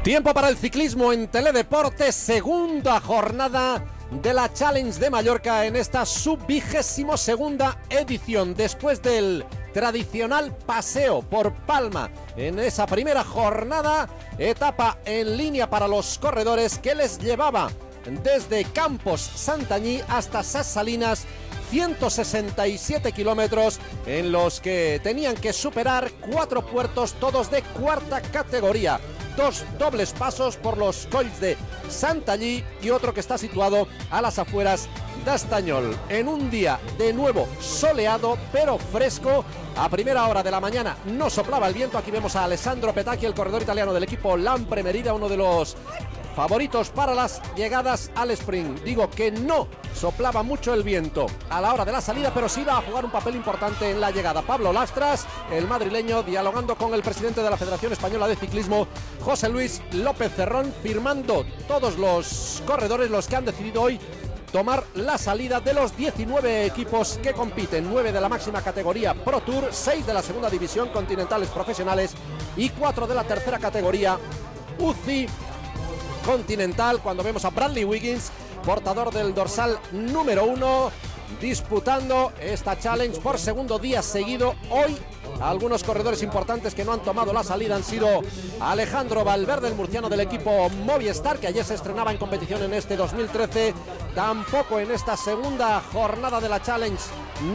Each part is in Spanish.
Tiempo para el ciclismo en Teledeporte, segunda jornada de la Challenge de Mallorca en esta sub-22ª edición. Después del tradicional paseo por Palma en esa primera jornada, etapa en línea para los corredores que les llevaba desde Campos Santanyí hasta Ses Salines, 167 kilómetros en los que tenían que superar 4 puertos, todos de cuarta categoría. 2 dobles pasos por los colls de Santanyí y otro que está situado a las afueras de Estanyol. En un día de nuevo soleado pero fresco, a primera hora de la mañana no soplaba el viento. Aquí vemos a Alessandro Petacchi, el corredor italiano del equipo Lampre Merida, uno de los favoritos para las llegadas al sprint. Digo que no soplaba mucho el viento a la hora de la salida, pero sí iba a jugar un papel importante en la llegada. Pablo Lastras, el madrileño, dialogando con el presidente de la Federación Española de Ciclismo, José Luis López Cerrón, firmando todos los corredores, los que han decidido hoy tomar la salida de los 19 equipos que compiten, 9 de la máxima categoría Pro Tour, 6 de la segunda división continentales profesionales y 4 de la tercera categoría UCI continental. Cuando vemos a Bradley Wiggins, portador del dorsal número 1, disputando esta Challenge por segundo día seguido. Hoy algunos corredores importantes que no han tomado la salida han sido Alejandro Valverde, el murciano del equipo Movistar, que ayer se estrenaba en competición en este 2013. Tampoco en esta segunda jornada de la Challenge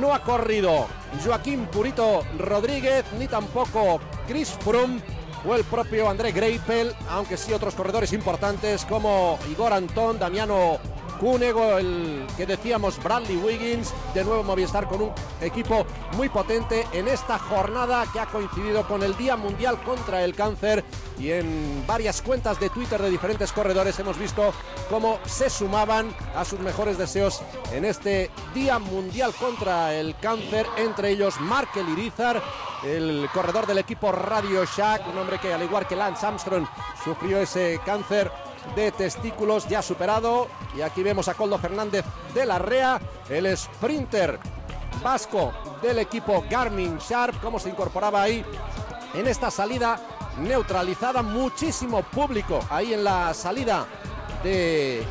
no ha corrido Joaquín Purito Rodríguez, ni tampoco Chris Froome o el propio André Greipel, aunque sí otros corredores importantes como Igor Antón, Damiano Cunego, el que decíamos Bradley Wiggins. De nuevo Movistar con un equipo muy potente en esta jornada que ha coincidido con el Día Mundial contra el Cáncer, y en varias cuentas de Twitter de diferentes corredores hemos visto cómo se sumaban a sus mejores deseos en este Día Mundial contra el Cáncer, entre ellos Markel Irizar, el corredor del equipo Radio Shack, un hombre que al igual que Lance Armstrong sufrió ese cáncer de testículos ya superado. Y aquí vemos a Koldo Fernández de la Rea, el sprinter vasco del equipo Garmin Sharp, cómo se incorporaba ahí en esta salida neutralizada. Muchísimo público ahí en la salida de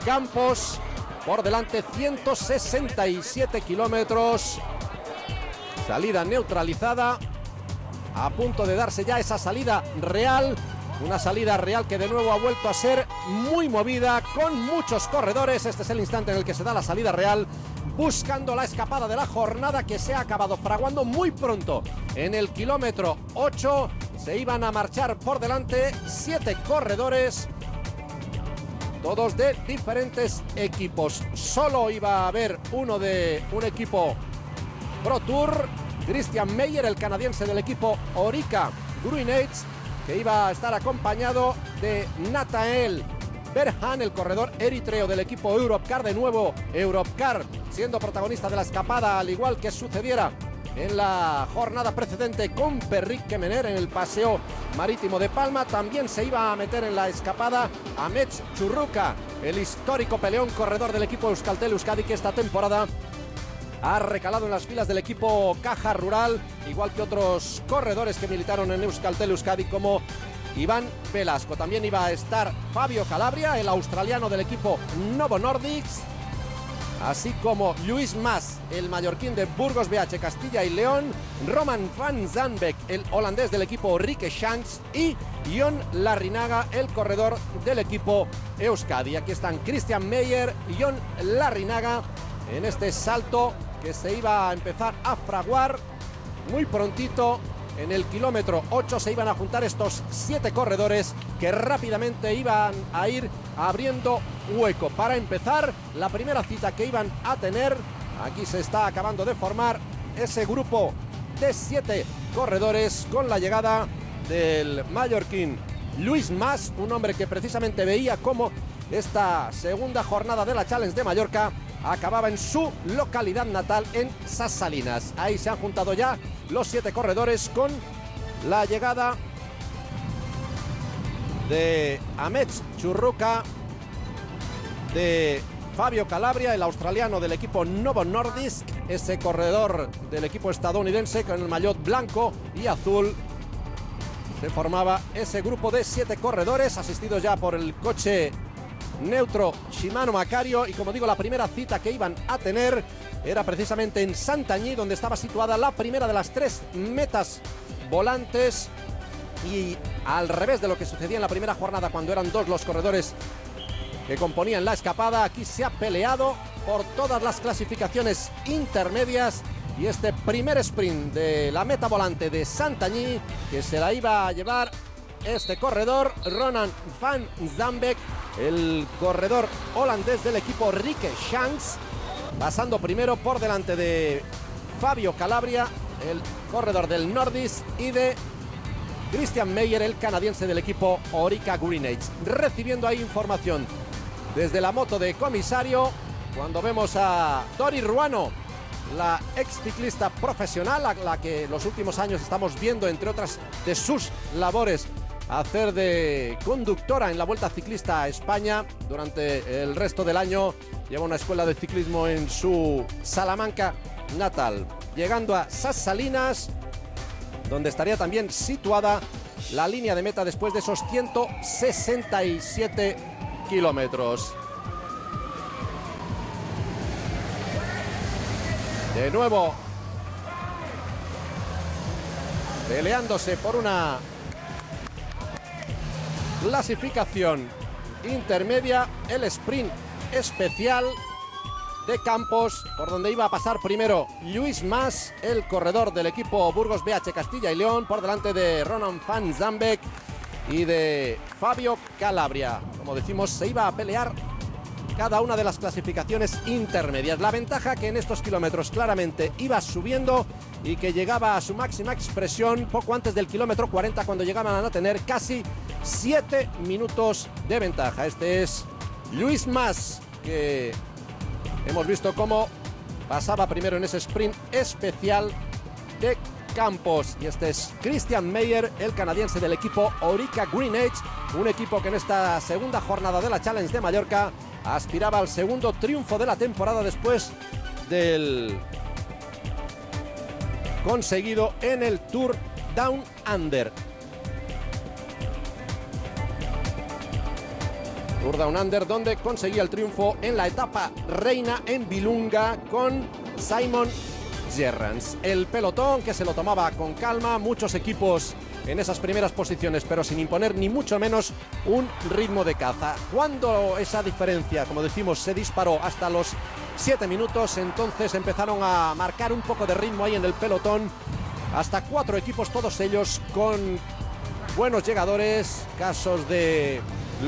Campos, por delante 167 kilómetros, salida neutralizada, a punto de darse ya esa salida real. Una salida real que de nuevo ha vuelto a ser muy movida, con muchos corredores. Este es el instante en el que se da la salida real, buscando la escapada de la jornada, que se ha acabado fraguando muy pronto. En el kilómetro 8 se iban a marchar por delante 7 corredores, todos de diferentes equipos. Solo iba a haber uno de un equipo Pro Tour, Christian Meyer, el canadiense del equipo Orica Gruinage, que iba a estar acompañado de Nathanael Berhan, el corredor eritreo del equipo Europcar. De nuevo Europcar siendo protagonista de la escapada, al igual que sucediera en la jornada precedente con Perric Kemener en el paseo marítimo de Palma. También se iba a meter en la escapada Amets Churruca, el histórico peleón corredor del equipo Euskaltel Euskadi, que esta temporada ha recalado en las filas del equipo Caja Rural, igual que otros corredores que militaron en Euskaltel Euskadi como Iván Velasco. También iba a estar Fabio Calabria, el australiano del equipo Novo Nordisk, así como Lluís Mas, el mallorquín de Burgos BH Castilla y León, Roman van Zandbeck, el holandés del equipo Rique Shanks, y Jon Larrinaga, el corredor del equipo Euskadi. Aquí están Christian Meyer y Jon Larrinaga en este salto que se iba a empezar a fraguar muy prontito. En el kilómetro 8 se iban a juntar estos 7 corredores que rápidamente iban a ir abriendo hueco para empezar la primera cita que iban a tener. Aquí se está acabando de formar ese grupo de 7 corredores con la llegada del mallorquín Lluís Mas, un hombre que precisamente veía cómo esta segunda jornada de la Challenge de Mallorca acababa en su localidad natal, en Ses Salines. Ahí se han juntado ya los 7 corredores con la llegada de Amets Churruca, de Fabio Calabria, el australiano del equipo Novo Nordisk, ese corredor del equipo estadounidense con el maillot blanco y azul, se formaba ese grupo de 7 corredores, asistidos ya por el coche neutro Shimano Macario. Y como digo, la primera cita que iban a tener era precisamente en Santagny, donde estaba situada la primera de las 3 metas volantes. Y al revés de lo que sucedía en la primera jornada, cuando eran 2 los corredores que componían la escapada, aquí se ha peleado por todas las clasificaciones intermedias. Y este primer sprint de la meta volante de Santagny, que se la iba a llevar este corredor, Ronan van Zandbeck, el corredor holandés del equipo Rieke Shanks, pasando primero por delante de Fabio Calabria, el corredor del Nordisk, y de Christian Meyer, el canadiense del equipo Orica Greenedge. Recibiendo ahí información desde la moto de comisario, cuando vemos a Dori Ruano, la ex ciclista profesional, a la que los últimos años estamos viendo, entre otras de sus labores, hacer de conductora en la Vuelta Ciclista a España. Durante el resto del año lleva una escuela de ciclismo en su Salamanca natal. Llegando a Sas Salinas, donde estaría también situada la línea de meta después de esos 167 kilómetros. De nuevo peleándose por una clasificación intermedia, el sprint especial de Campos, por donde iba a pasar primero Lluís Mas, el corredor del equipo Burgos BH Castilla y León, por delante de Ronan van Zandbeck y de Fabio Calabria. Como decimos, se iba a pelear cada una de las clasificaciones intermedias. La ventaja que en estos kilómetros claramente iba subiendo y que llegaba a su máxima expresión poco antes del kilómetro 40, cuando llegaban a tener casi 7 minutos de ventaja. Este es Lluís Mas, que hemos visto cómo pasaba primero en ese sprint especial de Campos. Y este es Christian Meyer, el canadiense del equipo Orica Greenedge, un equipo que en esta segunda jornada de la Challenge de Mallorca aspiraba al segundo triunfo de la temporada después del conseguido en el Tour Down Under. Tour Down Under, donde conseguía el triunfo en la etapa reina en Vilunga con Simon Gerrans. El pelotón que se lo tomaba con calma, muchos equipos en esas primeras posiciones, pero sin imponer ni mucho menos un ritmo de caza. Cuando esa diferencia, como decimos, se disparó hasta los 7 minutos, entonces empezaron a marcar un poco de ritmo ahí en el pelotón, hasta 4 equipos, todos ellos con buenos llegadores. Casos de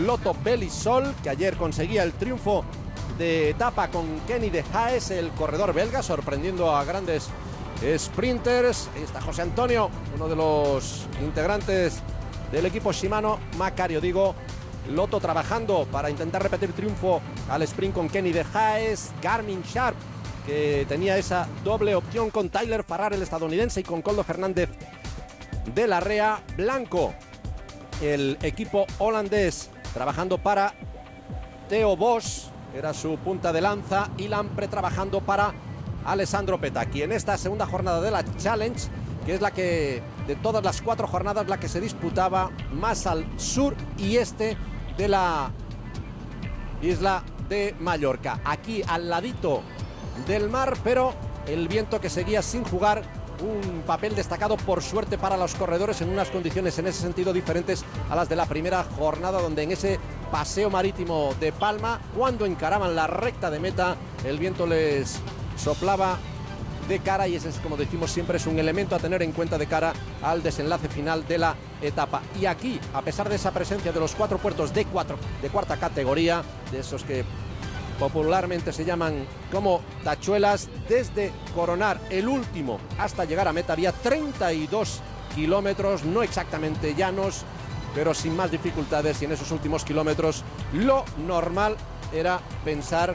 Lotto Belisol, que ayer conseguía el triunfo de etapa con Kenny de Haes, el corredor belga, sorprendiendo a grandes sprinters. Ahí está José Antonio, uno de los integrantes del equipo Shimano Macario, digo. Lotto trabajando para intentar repetir triunfo al sprint con Kenny de Haes. Garmin Sharp, que tenía esa doble opción con Tyler Farrar, el estadounidense, y con Koldo Fernández de la Rea. Blanco, el equipo holandés, trabajando para Theo Bos, era su punta de lanza, y Lampre trabajando para Alessandro Petacchi. En esta segunda jornada de la Challenge, que es la que, de todas las 4 jornadas, la que se disputaba más al sur y este de la isla de Mallorca. Aquí al ladito del mar, pero el viento que seguía sin jugar un papel destacado, por suerte, para los corredores, en unas condiciones en ese sentido diferentes a las de la primera jornada, donde en ese paseo marítimo de Palma, cuando encaraban la recta de meta, el viento les soplaba de cara, y ese es, como decimos siempre, es un elemento a tener en cuenta de cara al desenlace final de la etapa. Y aquí, a pesar de esa presencia de los 4 puertos de cuarta categoría, de esos que popularmente se llaman como tachuelas, desde coronar el último hasta llegar a meta había 32 kilómetros, no exactamente llanos, pero sin más dificultades. Y en esos últimos kilómetros lo normal era pensar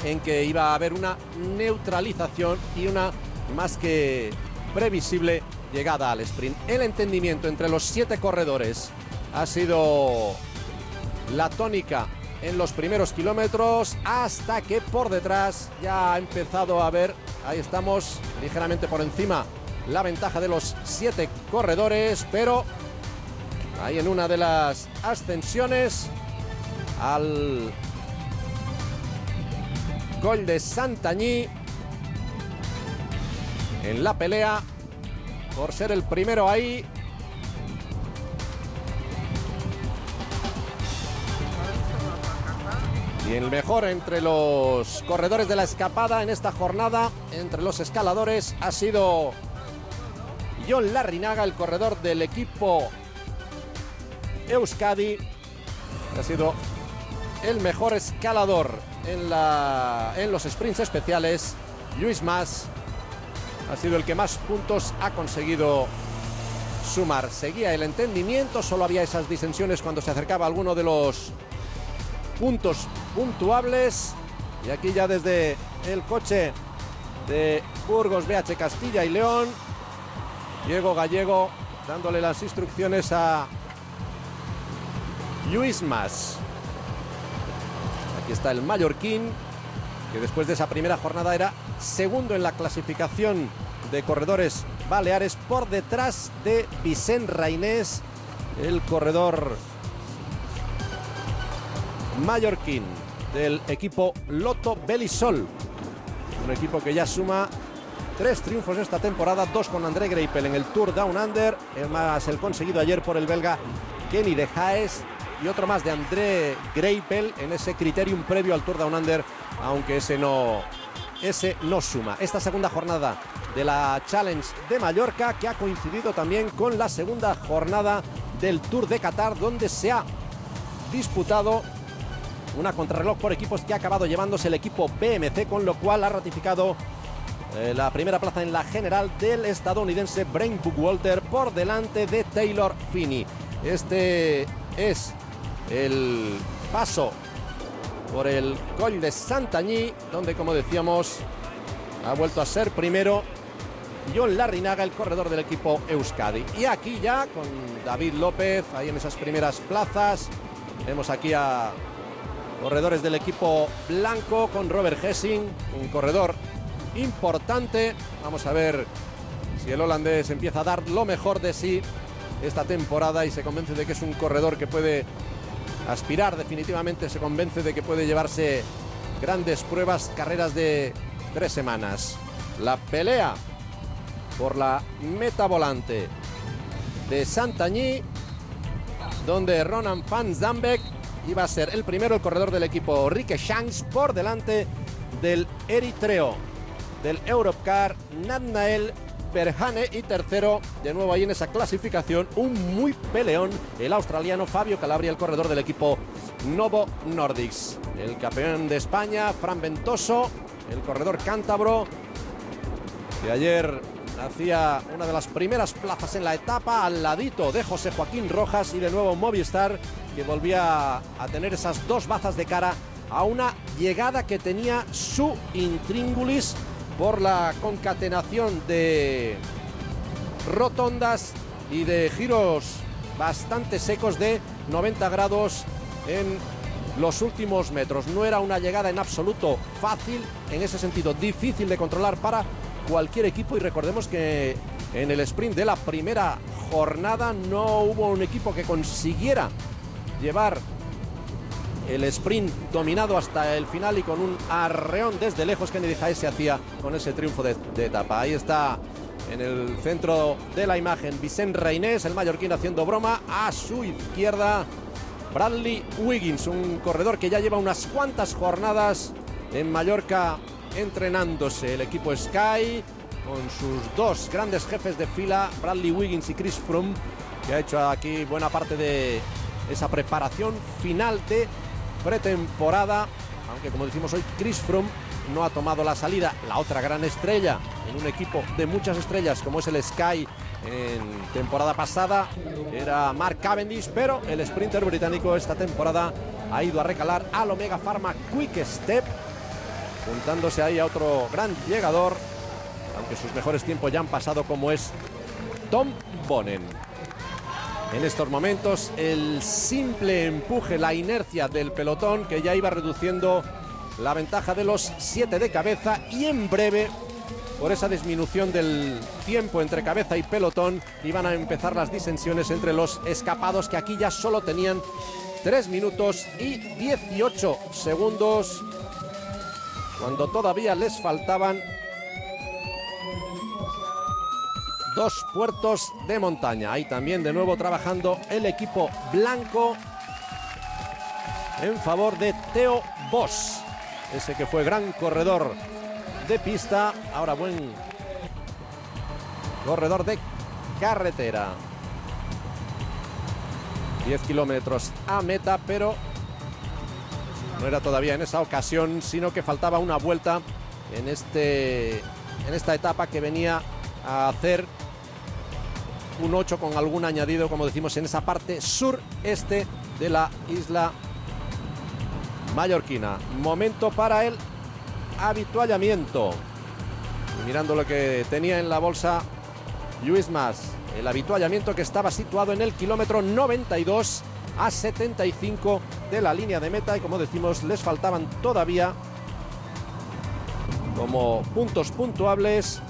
en que iba a haber una neutralización y una más que previsible llegada al sprint. El entendimiento entre los 7 corredores ha sido la tónica en los primeros kilómetros, hasta que por detrás ya ha empezado a ver, ahí estamos, ligeramente por encima la ventaja de los 7 corredores, pero ahí en una de las ascensiones al Col de Santanyí, en la pelea por ser el primero ahí. Y el mejor entre los corredores de la escapada en esta jornada, entre los escaladores, ha sido Jon Larrinaga, el corredor del equipo Euskadi. Ha sido el mejor escalador en los sprints especiales. Lluís Mas ha sido el que más puntos ha conseguido sumar. Seguía el entendimiento, solo había esas disensiones cuando se acercaba alguno de los puntos puntuables. Y aquí ya desde el coche de Burgos BH Castilla y León, Diego Gallego dándole las instrucciones a Lluís Mas. Aquí está el mallorquín, que después de esa primera jornada era segundo en la clasificación de corredores baleares, por detrás de Vicent Rainés, el corredor mallorquín del equipo Lotto Belisol. Un equipo que ya suma 3 triunfos esta temporada, 2 con André Greipel en el Tour Down Under, más el conseguido ayer por el belga Kenny de Haes, y otro más de André Greipel en ese criterium previo al Tour Down Under, aunque ese no suma. Esta segunda jornada de la Challenge de Mallorca, que ha coincidido también con la segunda jornada del Tour de Qatar, donde se ha disputado una contrarreloj por equipos que ha acabado llevándose el equipo BMC, con lo cual ha ratificado la primera plaza en la general del estadounidense Brent Buckwalter por delante de Taylor Phinney. Este es el paso por el Col de Santanyí, donde, como decíamos, ha vuelto a ser primero Jon Larrinaga, el corredor del equipo Euskadi. Y aquí ya con David López ahí en esas primeras plazas. Vemos aquí a corredores del equipo blanco con Robert Hessing, un corredor importante. Vamos a ver si el holandés empieza a dar lo mejor de sí esta temporada y se convence de que es un corredor que puede aspirar definitivamente, se convence de que puede llevarse grandes pruebas, carreras de 3 semanas. La pelea por la meta volante de Santanyí, donde Ronan van Zandbeck iba a ser el primero, el corredor del equipo Rieke Shanks, por delante del eritreo del Europcar Nathanael Perhane, y tercero de nuevo ahí en esa clasificación, un muy peleón, el australiano Fabio Calabria, el corredor del equipo Novo Nordics. El campeón de España, Fran Ventoso, el corredor cántabro, que ayer hacía una de las primeras plazas en la etapa al ladito de José Joaquín Rojas, y de nuevo Movistar, que volvía a tener esas 2 bazas de cara a una llegada que tenía su intríngulis por la concatenación de rotondas y de giros bastante secos de 90 grados en los últimos metros. No era una llegada en absoluto fácil, en ese sentido difícil de controlar para cualquier equipo, y recordemos que en el sprint de la primera jornada no hubo un equipo que consiguiera llevar el sprint dominado hasta el final, y con un arreón desde lejos Kenny de Haes se hacía con ese triunfo de etapa. Ahí está en el centro de la imagen Vicent Rainés, el mallorquín, haciendo broma. A su izquierda Bradley Wiggins, un corredor que ya lleva unas cuantas jornadas en Mallorca entrenándose. El equipo Sky con sus 2 grandes jefes de fila, Bradley Wiggins y Chris Froome, que ha hecho aquí buena parte de esa preparación final de pretemporada, aunque como decimos hoy, Chris Froome no ha tomado la salida. La otra gran estrella en un equipo de muchas estrellas como es el Sky en temporada pasada era Mark Cavendish, pero el sprinter británico esta temporada ha ido a recalar al Omega Pharma Quick Step, juntándose ahí a otro gran llegador, aunque sus mejores tiempos ya han pasado, como es Tom Bonen. En estos momentos el simple empuje, la inercia del pelotón, que ya iba reduciendo la ventaja de los 7 de cabeza, y en breve por esa disminución del tiempo entre cabeza y pelotón, iban a empezar las disensiones entre los escapados, que aquí ya solo tenían 3 minutos y 18 segundos, cuando todavía les faltaban 2 puertos de montaña. Ahí también de nuevo trabajando el equipo blanco en favor de Theo Bos, ese que fue gran corredor de pista, ahora buen corredor de carretera. 10 kilómetros a meta, pero no era todavía en esa ocasión, sino que faltaba una vuelta en esta etapa, que venía a hacer un 8 con algún añadido, como decimos, en esa parte sureste de la isla mallorquina. Momento para el avituallamiento. Y mirando lo que tenía en la bolsa Lluís Mas, el avituallamiento que estaba situado en el kilómetro 92 a 75 de la línea de meta, y como decimos, les faltaban todavía como puntos puntuables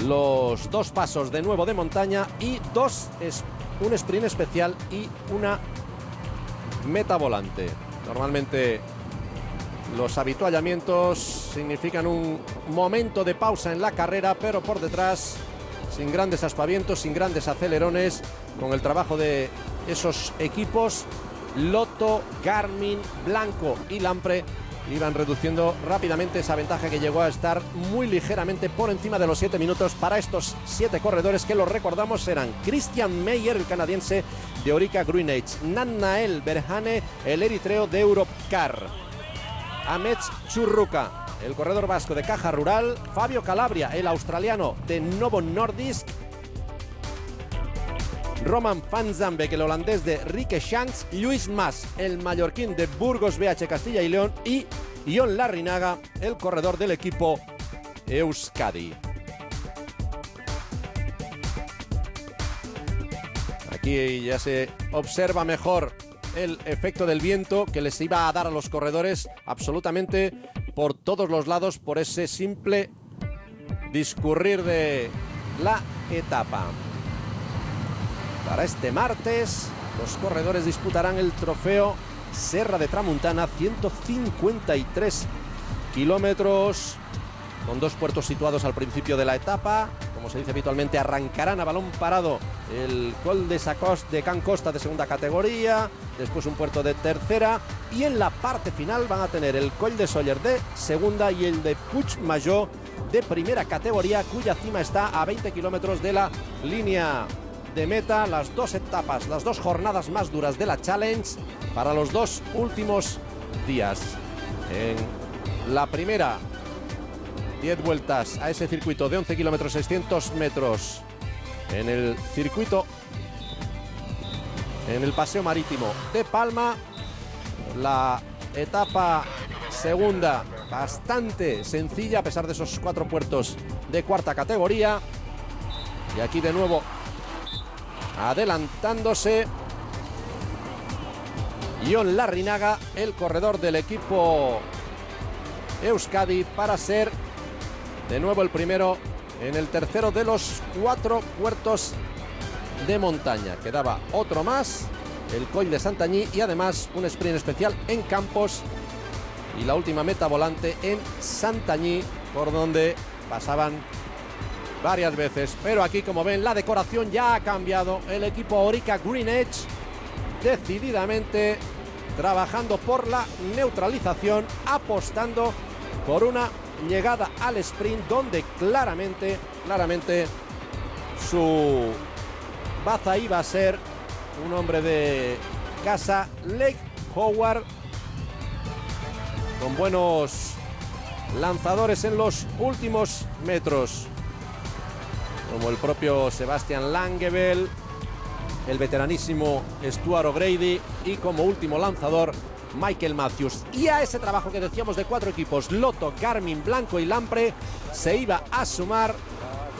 los 2 pasos de nuevo de montaña y un sprint especial y una meta volante. Normalmente los avituallamientos significan un momento de pausa en la carrera, pero por detrás, sin grandes aspavientos, sin grandes acelerones, con el trabajo de esos equipos Lotto, Garmin, Blanco y Lampre, iban reduciendo rápidamente esa ventaja, que llegó a estar muy ligeramente por encima de los 7 minutos para estos 7 corredores, que los recordamos eran Christian Meyer, el canadiense de Orica Greenage, Nanael Berhane, el eritreo de Europcar, Amets Churruca, el corredor vasco de Caja Rural, Fabio Calabria, el australiano de Novo Nordisk, Roman van Zandbeek, el holandés de Rique Shanks, Lluís Mas, el mallorquín de Burgos BH Castilla y León, y Ion Larrinaga, el corredor del equipo Euskadi. Aquí ya se observa mejor el efecto del viento que les iba a dar a los corredores absolutamente por todos los lados, por ese simple discurrir de la etapa. Para este martes, los corredores disputarán el trofeo Serra de Tramuntana, 153 kilómetros, con 2 puertos situados al principio de la etapa. Como se dice habitualmente, arrancarán a balón parado el Col de Sacós de Can Costa de segunda categoría, después un puerto de tercera, y en la parte final van a tener el Coll de Sóller de segunda y el de Puigmajor de primera categoría, cuya cima está a 20 kilómetros de la línea de meta. Las 2 etapas, las 2 jornadas más duras de la Challenge para los 2 últimos días. En la primera, 10 vueltas a ese circuito de 11 kilómetros 600 metros en el circuito, en el paseo marítimo de Palma. La etapa segunda, bastante sencilla a pesar de esos 4 puertos de cuarta categoría, y aquí de nuevo adelantándose Ion Larrinaga, el corredor del equipo Euskadi, para ser de nuevo el primero en el tercero de los 4 puertos de montaña. Quedaba otro más, el Coll de Santanyí, y además un sprint especial en Campos y la última meta volante en Santanyí, por donde pasaban varias veces. Pero aquí, como ven, la decoración ya ha cambiado. El equipo Orica Greenage decididamente trabajando por la neutralización, apostando por una llegada al sprint donde claramente su baza iba a ser un hombre de casa, Lake Howard, con buenos lanzadores en los últimos metros, como el propio Sebastian Langevel, el veteranísimo Stuart O'Grady y como último lanzador Michael Matthews. Y a ese trabajo que decíamos de 4 equipos, Lotto, Garmin, Blanco y Lampre, se iba a sumar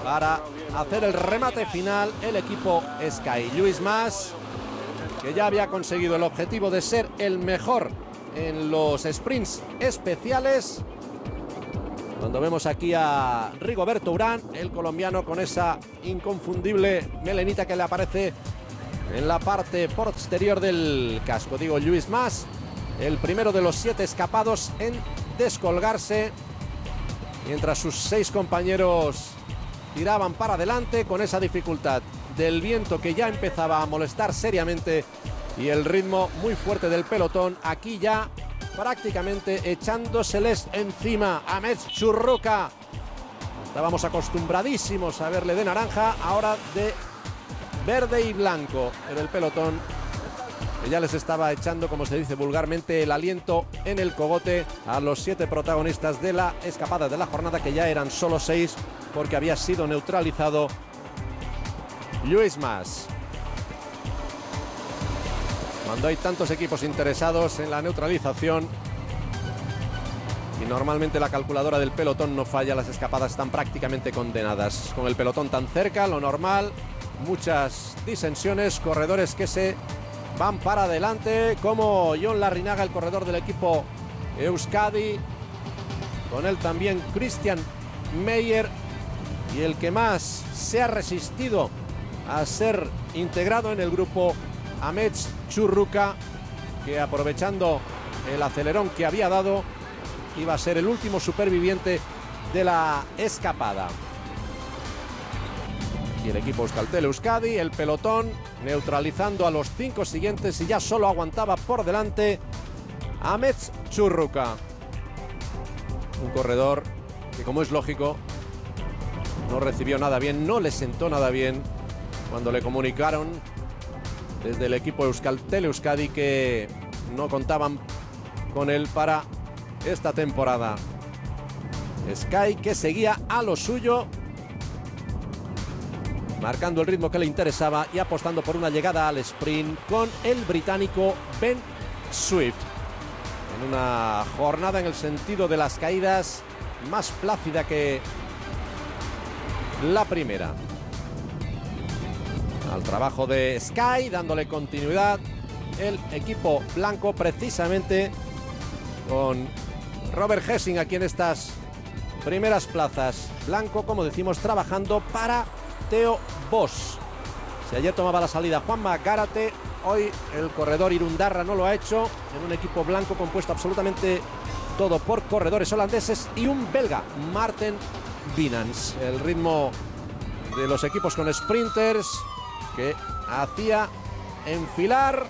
para hacer el remate final el equipo Sky. Lluís Mas, que ya había conseguido el objetivo de ser el mejor en los sprints especiales, Cuando vemos aquí a Rigoberto Urán, el colombiano con esa inconfundible melenita que le aparece en la parte posterior del casco. Digo, Lluís Mas, el primero de los 7 escapados en descolgarse, mientras sus 6 compañeros tiraban para adelante con esa dificultad del viento que ya empezaba a molestar seriamente y el ritmo muy fuerte del pelotón. Aquí ya prácticamente echándoseles encima a Ahmed Churruca. Estábamos acostumbradísimos a verle de naranja, ahora de verde y blanco en el pelotón, que ya les estaba echando, como se dice vulgarmente, el aliento en el cogote a los 7 protagonistas de la escapada de la jornada, que ya eran solo 6 porque había sido neutralizado Lluís Mas. Cuando hay tantos equipos interesados en la neutralización y normalmente la calculadora del pelotón no falla, las escapadas están prácticamente condenadas. Con el pelotón tan cerca, lo normal, muchas disensiones, corredores que se van para adelante, como Jon Larrinaga, el corredor del equipo Euskadi, con él también Christian Meyer, y el que más se ha resistido a ser integrado en el grupo, Ahmed Churruca, que aprovechando el acelerón que había dado, iba a ser el último superviviente de la escapada. Y el equipo Euskaltel Euskadi, el pelotón, neutralizando a los 5 siguientes y ya solo aguantaba por delante Ahmed Churruca. Un corredor que, como es lógico, no recibió nada bien, no le sentó nada bien cuando le comunicaron desde el equipo Euskaltel Euskadi que no contaban con él para esta temporada. Sky, que seguía a lo suyo, marcando el ritmo que le interesaba y apostando por una llegada al sprint con el británico Ben Swift. En una jornada, en el sentido de las caídas, más plácida que la primera. Al trabajo de Sky, dándole continuidad el equipo blanco, precisamente con Robert Hessing aquí en estas primeras plazas. Blanco, como decimos, trabajando para Theo Boss. Si ayer tomaba la salida Juanma Gárate, hoy el corredor Irundarra no lo ha hecho, en un equipo blanco compuesto absolutamente todo por corredores holandeses y un belga, Maarten Winans. El ritmo de los equipos con sprinters que hacía enfilar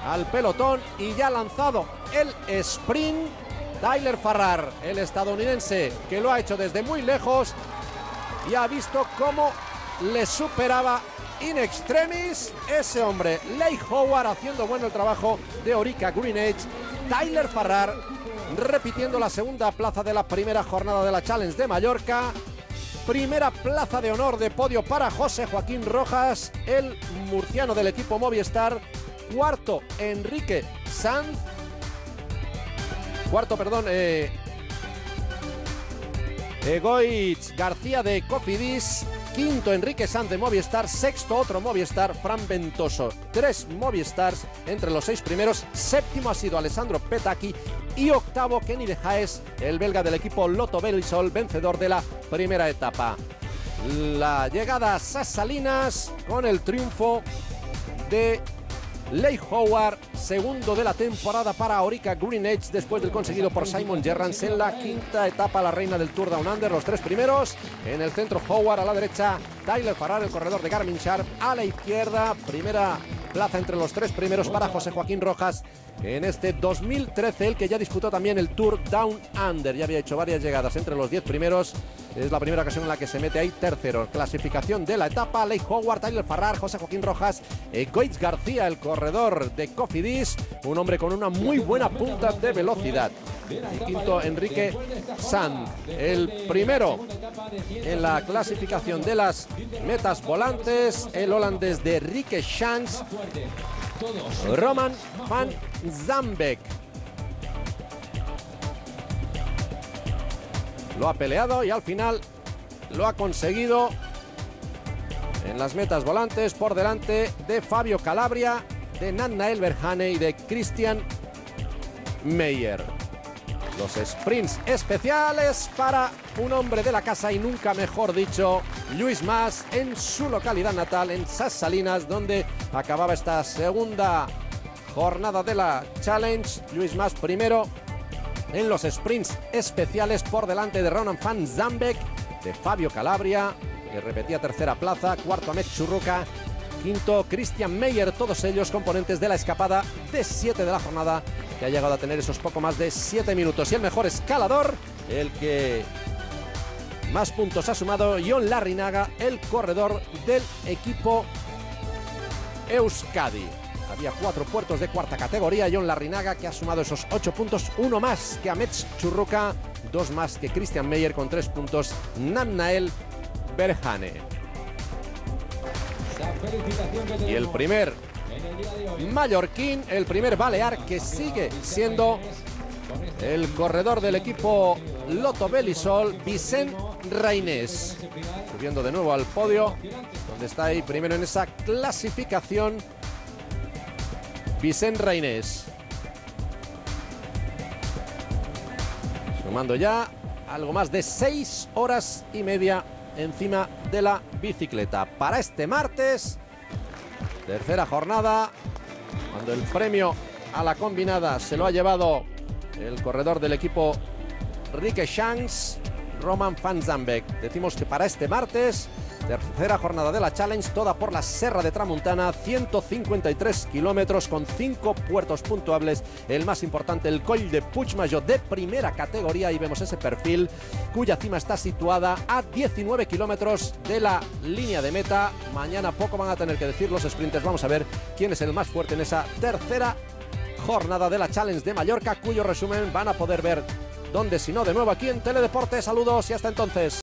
al pelotón, y ya ha lanzado el sprint Tyler Farrar, el estadounidense, que lo ha hecho desde muy lejos y ha visto cómo le superaba in extremis ese hombre, Leigh Howard, haciendo bueno el trabajo de Orica Greenedge. Tyler Farrar repitiendo la segunda plaza de la primera jornada de la Challenge de Mallorca. Primera plaza de honor de podio para José Joaquín Rojas, el murciano del equipo Movistar. Cuarto, Enrique Sanz. Egoitz García de Cofidis. Quinto, Enrique Sanz de Movistar. Sexto, otro Movistar, Fran Ventoso. 3 Movistars entre los 6 primeros. Séptimo ha sido Alessandro Petacchi. Y octavo, Kenny de Haes, el belga del equipo Lotto Belisol, vencedor de la primera etapa. La llegada a Sassalinas con el triunfo de Leigh Howard, segundo de la temporada para Orica Greenedge, después del conseguido por Simon Gerrans en la quinta etapa, la reina del Tour Down Under. Los 3 primeros en el centro, Howard a la derecha, Tyler Farrar, el corredor de Garmin Sharp, a la izquierda. Primera plaza entre los 3 primeros para José Joaquín Rojas en este 2013, el que ya disputó también el Tour Down Under. Ya había hecho varias llegadas entre los 10 primeros. Es la primera ocasión en la que se mete ahí tercero. Clasificación de la etapa: Leigh Howard, Tyler Farrar, José Joaquín Rojas, Egoitz García, el corredor de Cofidis, un hombre con una muy buena punta de velocidad. Y quinto, Enrique Sanz, el primero en la clasificación de las metas volantes, el holandés de Rieke Shanks, Roman van Zandbeek. Lo ha peleado y al final lo ha conseguido en las metas volantes, por delante de Fabio Calabria, de Natnael Berhane y de Christian Meyer. Los sprints especiales para un hombre de la casa y nunca mejor dicho, Lluís Mas, en su localidad natal, en Ses Salines, donde acababa esta segunda jornada de la Challenge. Lluís Mas primero en los sprints especiales por delante de Roman van Zandberg, de Fabio Calabria, que repetía tercera plaza, cuarto Ahmed Churruca, quinto Christian Meyer, todos ellos componentes de la escapada de 7 de la jornada, que ha llegado a tener esos poco más de 7 minutos. Y el mejor escalador, el que más puntos ha sumado, Jon Larrinaga, el corredor del equipo Euskadi. Había 4 puertos de cuarta categoría. Jon Larrinaga, que ha sumado esos 8 puntos, 1 más que Ahmed Churruca, 2 más que Christian Meyer, con 3 puntos Namnael Berhane. Y el primer mallorquín, el primer balear, que sigue siendo el corredor del equipo Lotto Belisol, Vicent Reynés, subiendo de nuevo al podio, donde está ahí primero en esa clasificación Vicent Reynés, sumando ya algo más de 6 horas y media encima de la bicicleta. Para este martes, tercera jornada, cuando el premio a la combinada se lo ha llevado el corredor del equipo Rique Shanks, Roman van Zandberg. Decimos que para este martes, tercera jornada de la Challenge, toda por la Serra de Tramuntana, 153 kilómetros con 5 puertos puntuables. El más importante, el Coll de Puigmajor, de primera categoría, y vemos ese perfil cuya cima está situada a 19 kilómetros de la línea de meta. Mañana poco van a tener que decir los sprinters. Vamos a ver quién es el más fuerte en esa tercera jornada de la Challenge de Mallorca, cuyo resumen van a poder ver donde, si no, de nuevo aquí en Teledeporte. Saludos y hasta entonces.